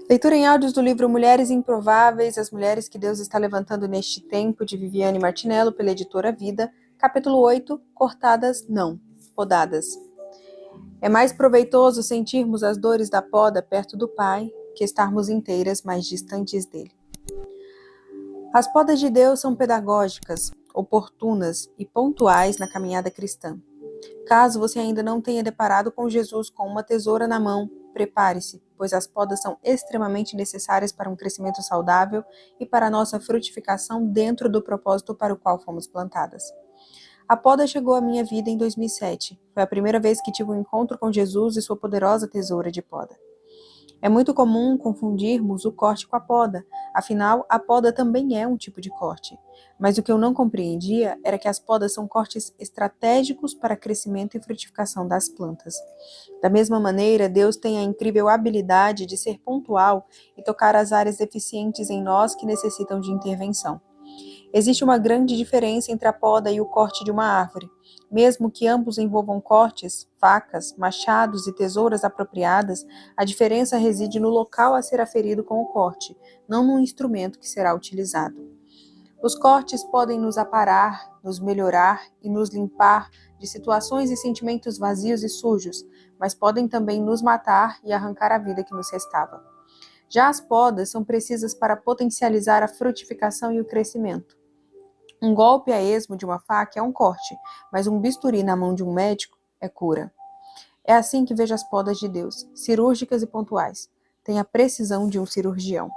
Leitura em áudios do livro Mulheres Improváveis, as mulheres que Deus está levantando neste tempo, de Viviane Martinello, pela editora Vida, capítulo 8, cortadas não, podadas. É mais proveitoso sentirmos as dores da poda perto do Pai, que estarmos inteiras mais distantes dele. As podas de Deus são pedagógicas, oportunas e pontuais na caminhada cristã. Caso você ainda não tenha deparado com Jesus com uma tesoura na mão, prepare-se, pois as podas são extremamente necessárias para um crescimento saudável e para a nossa frutificação dentro do propósito para o qual fomos plantadas. A poda chegou à minha vida em 2007. Foi a primeira vez que tive um encontro com Jesus e sua poderosa tesoura de poda. É muito comum confundirmos o corte com a poda, afinal, a poda também é um tipo de corte. Mas o que eu não compreendia era que as podas são cortes estratégicos para crescimento e frutificação das plantas. Da mesma maneira, Deus tem a incrível habilidade de ser pontual e tocar as áreas deficientes em nós que necessitam de intervenção. Existe uma grande diferença entre a poda e o corte de uma árvore. Mesmo que ambos envolvam cortes, facas, machados e tesouras apropriadas, a diferença reside no local a ser aferido com o corte, não no instrumento que será utilizado. Os cortes podem nos aparar, nos melhorar e nos limpar de situações e sentimentos vazios e sujos, mas podem também nos matar e arrancar a vida que nos restava. Já as podas são precisas para potencializar a frutificação e o crescimento. Um golpe a esmo de uma faca é um corte, mas um bisturi na mão de um médico é cura. É assim que vejo as podas de Deus, cirúrgicas e pontuais. Tem a precisão de um cirurgião.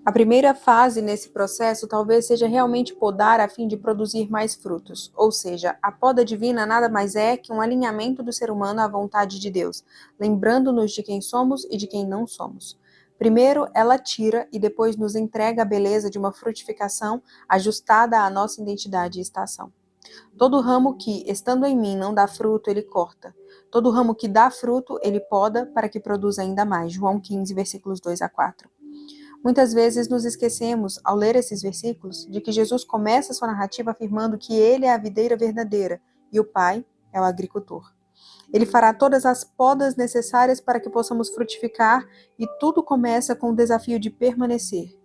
A primeira fase nesse processo talvez seja realmente podar a fim de produzir mais frutos, ou seja, a poda divina nada mais é que um alinhamento do ser humano à vontade de Deus, lembrando-nos de quem somos e de quem não somos. Primeiro, ela tira e depois nos entrega a beleza de uma frutificação ajustada à nossa identidade e estação. Todo ramo que, estando em mim, não dá fruto, ele corta. Todo ramo que dá fruto, ele poda para que produza ainda mais. João 15, versículos 2 a 4. Muitas vezes nos esquecemos, ao ler esses versículos, de que Jesus começa sua narrativa afirmando que ele é a videira verdadeira e o Pai é o agricultor. Ele fará todas as podas necessárias para que possamos frutificar e tudo começa com o desafio de permanecer.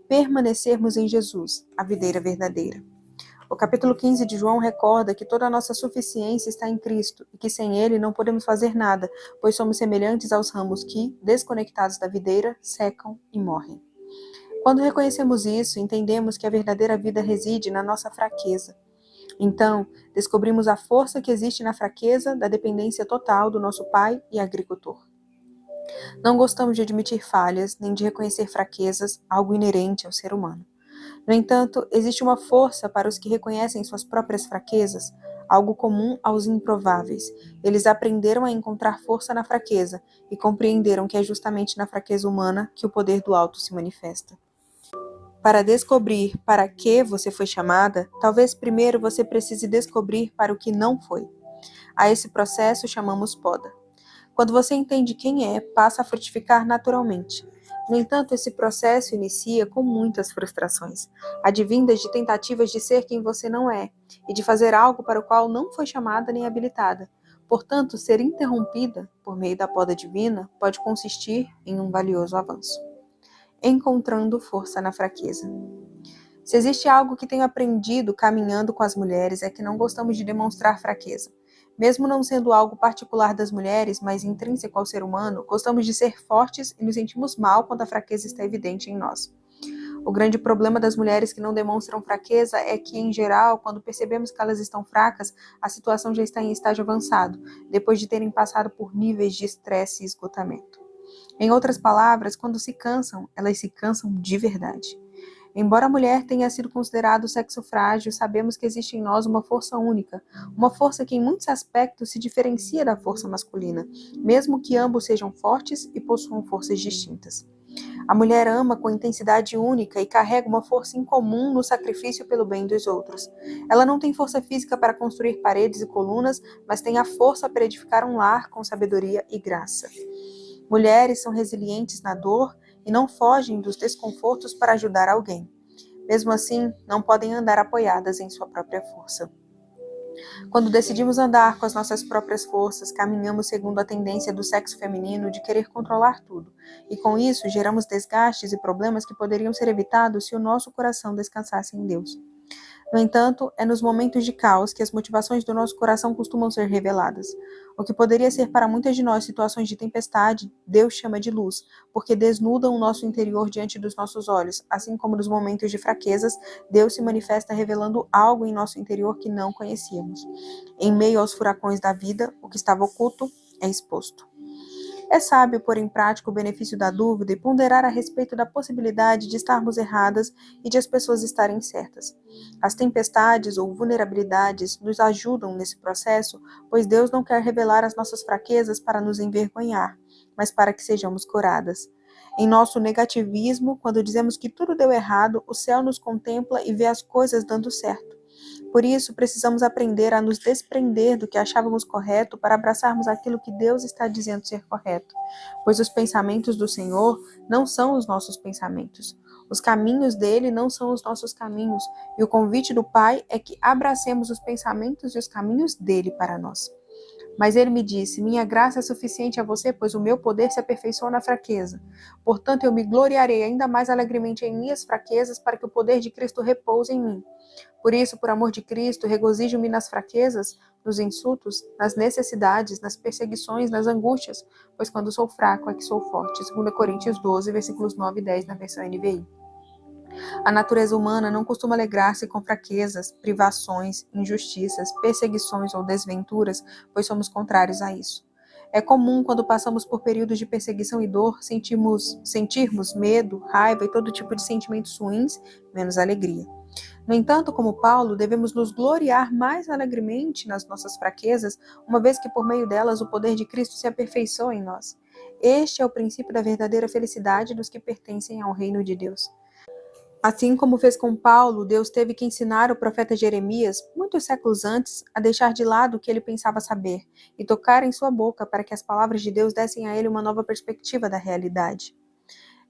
Permanecermos em Jesus, a videira verdadeira. O capítulo 15 de João recorda que toda a nossa suficiência está em Cristo e que sem Ele não podemos fazer nada, pois somos semelhantes aos ramos que, desconectados da videira, secam e morrem. Quando reconhecemos isso, entendemos que a verdadeira vida reside na nossa fraqueza. Então, descobrimos a força que existe na fraqueza da dependência total do nosso Pai e agricultor. Não gostamos de admitir falhas, nem de reconhecer fraquezas, algo inerente ao ser humano. No entanto, existe uma força para os que reconhecem suas próprias fraquezas, algo comum aos improváveis. Eles aprenderam a encontrar força na fraqueza e compreenderam que é justamente na fraqueza humana que o poder do alto se manifesta. Para descobrir para que você foi chamada, talvez primeiro você precise descobrir para o que não foi. A esse processo chamamos poda. Quando você entende quem é, passa a frutificar naturalmente. No entanto, esse processo inicia com muitas frustrações, advindas de tentativas de ser quem você não é e de fazer algo para o qual não foi chamada nem habilitada. Portanto, ser interrompida por meio da poda divina pode consistir em um valioso avanço. Encontrando força na fraqueza. Se existe algo que tenho aprendido caminhando com as mulheres é que não gostamos de demonstrar fraqueza. Mesmo não sendo algo particular das mulheres, mas intrínseco ao ser humano, gostamos de ser fortes e nos sentimos mal quando a fraqueza está evidente em nós. O grande problema das mulheres que não demonstram fraqueza é que, em geral, quando percebemos que elas estão fracas, a situação já está em estágio avançado, depois de terem passado por níveis de estresse e esgotamento. Em outras palavras, quando se cansam, elas se cansam de verdade. Embora a mulher tenha sido considerada o sexo frágil, sabemos que existe em nós uma força única, uma força que em muitos aspectos se diferencia da força masculina, mesmo que ambos sejam fortes e possuam forças distintas. A mulher ama com intensidade única e carrega uma força incomum no sacrifício pelo bem dos outros. Ela não tem força física para construir paredes e colunas, mas tem a força para edificar um lar com sabedoria e graça. Mulheres são resilientes na dor e não fogem dos desconfortos para ajudar alguém. Mesmo assim, não podem andar apoiadas em sua própria força. Quando decidimos andar com as nossas próprias forças, caminhamos segundo a tendência do sexo feminino de querer controlar tudo, e com isso geramos desgastes e problemas que poderiam ser evitados se o nosso coração descansasse em Deus. No entanto, é nos momentos de caos que as motivações do nosso coração costumam ser reveladas. O que poderia ser para muitas de nós situações de tempestade, Deus chama de luz, porque desnudam o nosso interior diante dos nossos olhos, assim como nos momentos de fraquezas, Deus se manifesta revelando algo em nosso interior que não conhecíamos. Em meio aos furacões da vida, o que estava oculto é exposto. É sábio pôr em prática o benefício da dúvida e ponderar a respeito da possibilidade de estarmos erradas e de as pessoas estarem certas. As tempestades ou vulnerabilidades nos ajudam nesse processo, pois Deus não quer revelar as nossas fraquezas para nos envergonhar, mas para que sejamos curadas. Em nosso negativismo, quando dizemos que tudo deu errado, o céu nos contempla e vê as coisas dando certo. Por isso, precisamos aprender a nos desprender do que achávamos correto para abraçarmos aquilo que Deus está dizendo ser correto, pois os pensamentos do Senhor não são os nossos pensamentos. Os caminhos dele não são os nossos caminhos, e o convite do Pai é que abracemos os pensamentos e os caminhos dele para nós. Mas ele me disse: minha graça é suficiente a você, pois o meu poder se aperfeiçoa na fraqueza. Portanto, eu me gloriarei ainda mais alegremente em minhas fraquezas, para que o poder de Cristo repouse em mim. Por isso, por amor de Cristo, regozijo-me nas fraquezas, nos insultos, nas necessidades, nas perseguições, nas angústias, pois quando sou fraco é que sou forte. 2 Coríntios 12, versículos 9 e 10 na versão NVI. A natureza humana não costuma alegrar-se com fraquezas, privações, injustiças, perseguições ou desventuras, pois somos contrários a isso. É comum, quando passamos por períodos de perseguição e dor, sentirmos medo, raiva e todo tipo de sentimentos ruins, menos alegria. No entanto, como Paulo, devemos nos gloriar mais alegremente nas nossas fraquezas, uma vez que por meio delas o poder de Cristo se aperfeiçoa em nós. Este é o princípio da verdadeira felicidade dos que pertencem ao reino de Deus. Assim como fez com Paulo, Deus teve que ensinar o profeta Jeremias, muitos séculos antes, a deixar de lado o que ele pensava saber e tocar em sua boca para que as palavras de Deus dessem a ele uma nova perspectiva da realidade.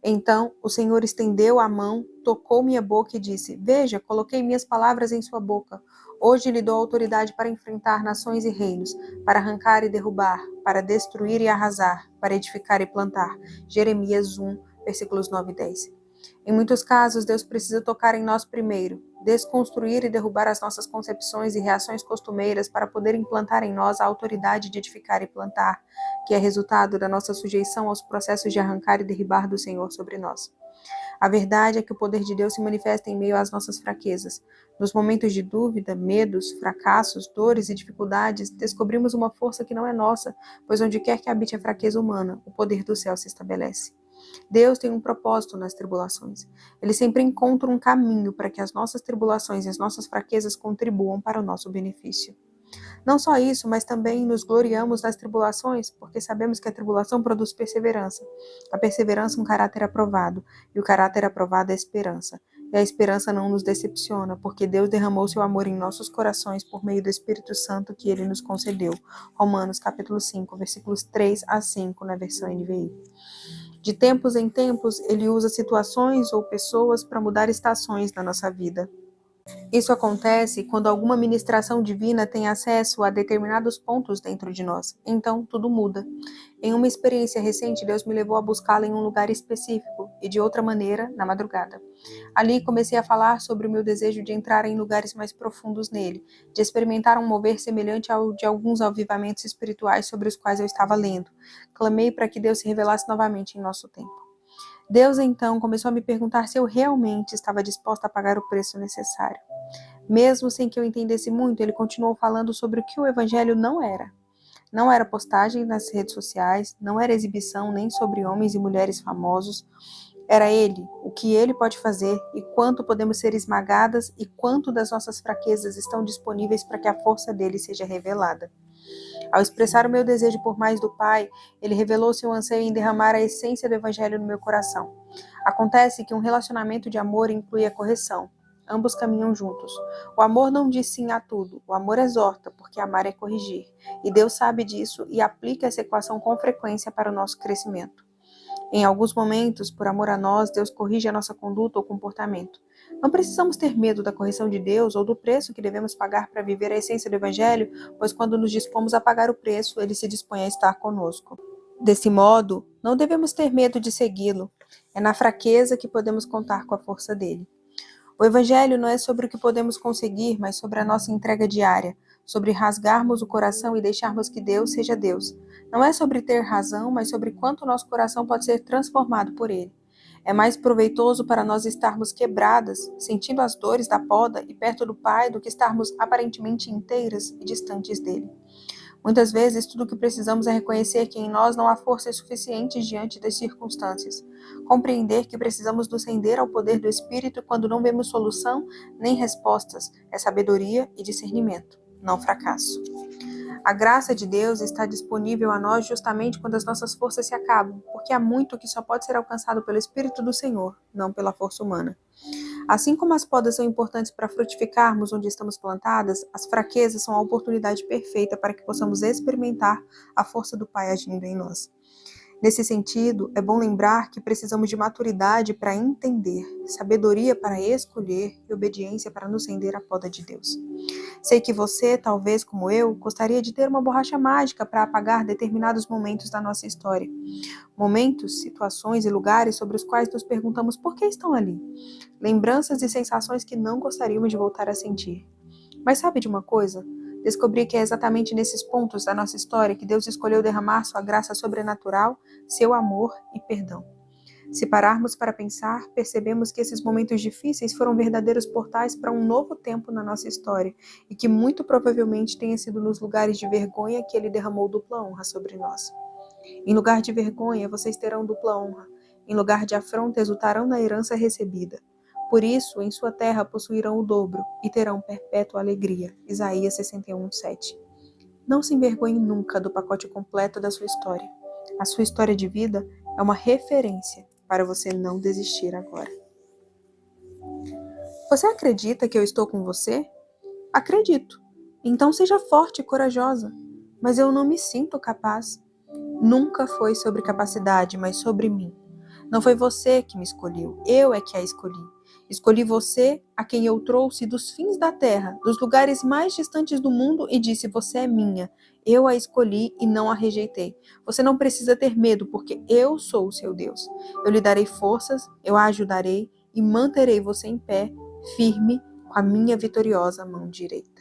Então o Senhor estendeu a mão, tocou minha boca e disse: veja, coloquei minhas palavras em sua boca. Hoje lhe dou autoridade para enfrentar nações e reinos, para arrancar e derrubar, para destruir e arrasar, para edificar e plantar. Jeremias 1, versículos 9 e 10. Em muitos casos, Deus precisa tocar em nós primeiro, desconstruir e derrubar as nossas concepções e reações costumeiras para poder implantar em nós a autoridade de edificar e plantar, que é resultado da nossa sujeição aos processos de arrancar e derribar do Senhor sobre nós. A verdade é que o poder de Deus se manifesta em meio às nossas fraquezas. Nos momentos de dúvida, medos, fracassos, dores e dificuldades, descobrimos uma força que não é nossa, pois onde quer que habite a fraqueza humana, o poder do céu se estabelece. Deus tem um propósito nas tribulações. Ele sempre encontra um caminho para que as nossas tribulações e as nossas fraquezas contribuam para o nosso benefício. Não só isso, mas também nos gloriamos nas tribulações, porque sabemos que a tribulação produz perseverança. A perseverança, um caráter aprovado, e o caráter aprovado é a esperança. E a esperança não nos decepciona, porque Deus derramou seu amor em nossos corações por meio do Espírito Santo que ele nos concedeu. Romanos capítulo 5, versículos 3 a 5, na versão NVI. De tempos em tempos, ele usa situações ou pessoas para mudar estações na nossa vida. Isso acontece quando alguma ministração divina tem acesso a determinados pontos dentro de nós. Então, tudo muda. Em uma experiência recente, Deus me levou a buscá-la em um lugar específico e de outra maneira, na madrugada. Ali comecei a falar sobre o meu desejo de entrar em lugares mais profundos nele, de experimentar um mover semelhante ao de alguns avivamentos espirituais sobre os quais eu estava lendo. Clamei para que Deus se revelasse novamente em nosso tempo. Deus então começou a me perguntar se eu realmente estava disposta a pagar o preço necessário. Mesmo sem que eu entendesse muito, ele continuou falando sobre o que o evangelho não era. Não era postagem nas redes sociais, não era exibição nem sobre homens e mulheres famosos. Era ele, o que ele pode fazer e quanto podemos ser esmagadas e quanto das nossas fraquezas estão disponíveis para que a força dele seja revelada. Ao expressar o meu desejo por mais do Pai, ele revelou seu anseio em derramar a essência do Evangelho no meu coração. Acontece que um relacionamento de amor inclui a correção. Ambos caminham juntos. O amor não diz sim a tudo. O amor exorta, porque amar é corrigir. E Deus sabe disso e aplica essa equação com frequência para o nosso crescimento. Em alguns momentos, por amor a nós, Deus corrige a nossa conduta ou comportamento. Não precisamos ter medo da correção de Deus ou do preço que devemos pagar para viver a essência do Evangelho, pois quando nos dispomos a pagar o preço, Ele se dispõe a estar conosco. Desse modo, não devemos ter medo de segui-lo. É na fraqueza que podemos contar com a força dele. O Evangelho não é sobre o que podemos conseguir, mas sobre a nossa entrega diária, sobre rasgarmos o coração e deixarmos que Deus seja Deus. Não é sobre ter razão, mas sobre quanto nosso coração pode ser transformado por ele. É mais proveitoso para nós estarmos quebradas, sentindo as dores da poda e perto do Pai, do que estarmos aparentemente inteiras e distantes dele. Muitas vezes, tudo o que precisamos é reconhecer que em nós não há forças suficientes diante das circunstâncias. Compreender que precisamos nos render ao poder do Espírito quando não vemos solução nem respostas é sabedoria e discernimento, não fracasso. A graça de Deus está disponível a nós justamente quando as nossas forças se acabam, porque há muito que só pode ser alcançado pelo Espírito do Senhor, não pela força humana. Assim como as podas são importantes para frutificarmos onde estamos plantadas, as fraquezas são a oportunidade perfeita para que possamos experimentar a força do Pai agindo em nós. Nesse sentido, é bom lembrar que precisamos de maturidade para entender, sabedoria para escolher e obediência para nos render à poda de Deus. Sei que você, talvez como eu, gostaria de ter uma borracha mágica para apagar determinados momentos da nossa história. Momentos, situações e lugares sobre os quais nos perguntamos por que estão ali. Lembranças e sensações que não gostaríamos de voltar a sentir. Mas sabe de uma coisa? Descobri que é exatamente nesses pontos da nossa história que Deus escolheu derramar sua graça sobrenatural, seu amor e perdão. Se pararmos para pensar, percebemos que esses momentos difíceis foram verdadeiros portais para um novo tempo na nossa história e que muito provavelmente tenha sido nos lugares de vergonha que Ele derramou dupla honra sobre nós. Em lugar de vergonha, vocês terão dupla honra. Em lugar de afronta, exultarão na herança recebida. Por isso, em sua terra possuirão o dobro e terão perpétua alegria. Isaías 61:7. Não se envergonhe nunca do pacote completo da sua história. A sua história de vida é uma referência para você não desistir agora. Você acredita que eu estou com você? Acredito. Então seja forte e corajosa. Mas eu não me sinto capaz. Nunca foi sobre capacidade, mas sobre mim. Não foi você que me escolheu, eu é que a escolhi. Escolhi você, a quem eu trouxe dos fins da terra, dos lugares mais distantes do mundo e disse, você é minha. Eu a escolhi e não a rejeitei. Você não precisa ter medo, porque eu sou o seu Deus. Eu lhe darei forças, eu a ajudarei e manterei você em pé, firme, com a minha vitoriosa mão direita.